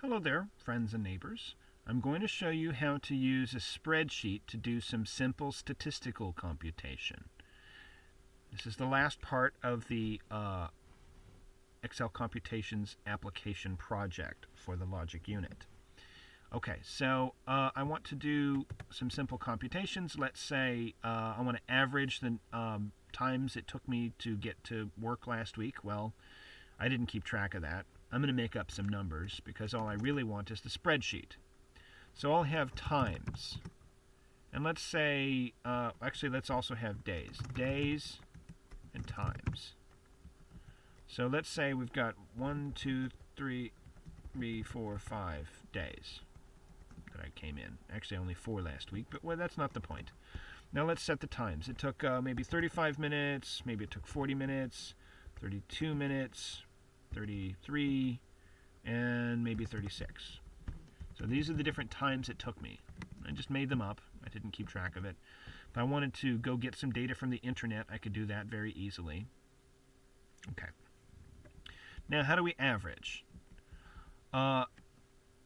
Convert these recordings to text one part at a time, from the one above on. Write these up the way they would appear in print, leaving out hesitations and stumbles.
Hello there, friends and neighbors. I'm going to show you how to use a spreadsheet to do some simple statistical computation. This is the last part of the Excel computations application project for the logic unit. Okay, so I want to do some simple computations. Let's say I want to average the times it took me to get to work last week. Well, I didn't keep track of that. I'm going to make up some numbers because all I really want is the spreadsheet. So I'll have times. And let's say, actually let's also have days. Days and times. So let's say we've got 1, 2, 3, 4, 5 days that I came in. Actually only 4 last week, but well, that's not the point. Now let's set the times. It took maybe 35 minutes, maybe it took 40 minutes, 32 minutes, 33, and maybe 36. So these are the different times it took me. I just made them up. I didn't keep track of it. If I wanted to go get some data from the internet, I could do that very easily. Okay. Now, how do we average?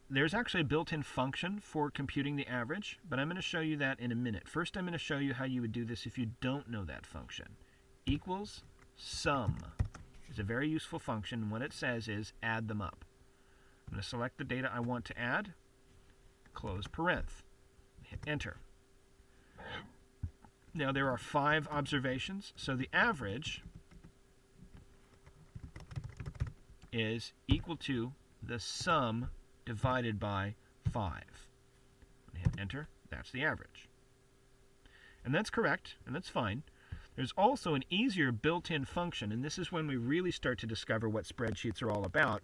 There's actually a built-in function for computing the average, but I'm going to show you that in a minute. First, I'm going to show you how you would do this if you don't know that function. Equals sum is a very useful function, and what it says is add them up. I'm going to select the data I want to add, close parenth, hit enter. Now there are 5 observations, so the average is equal to the sum divided by 5. Hit enter, that's the average. And that's correct, and that's fine. There's also an easier built-in function, and this is when we really start to discover what spreadsheets are all about.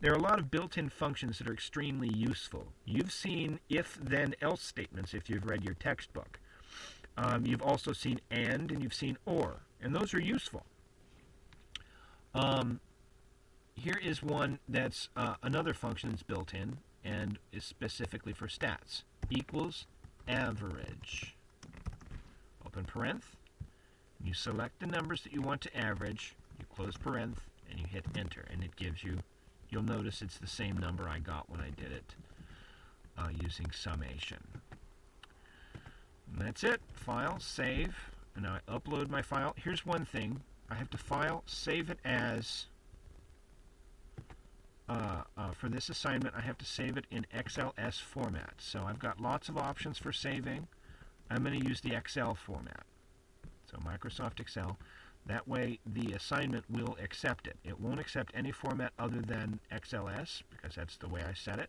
There are a lot of built-in functions that are extremely useful. You've seen if-then-else statements if you've read your textbook. You've also seen and you've seen or, and those are useful. Here is one that's another function that's built in and is specifically for stats. Equals average. Open parenth. You select the numbers that you want to average, you close parenth, and you hit enter, and it gives you, you'll notice it's the same number I got when I did it using summation. And that's it. File, save, and now I upload my file. Here's one thing. I have to file, save it as, for this assignment, I have to save it in XLS format. So I've got lots of options for saving. I'm going to use the Excel format. So Microsoft Excel. That way the assignment will accept it. It won't accept any format other than XLS because that's the way I set it.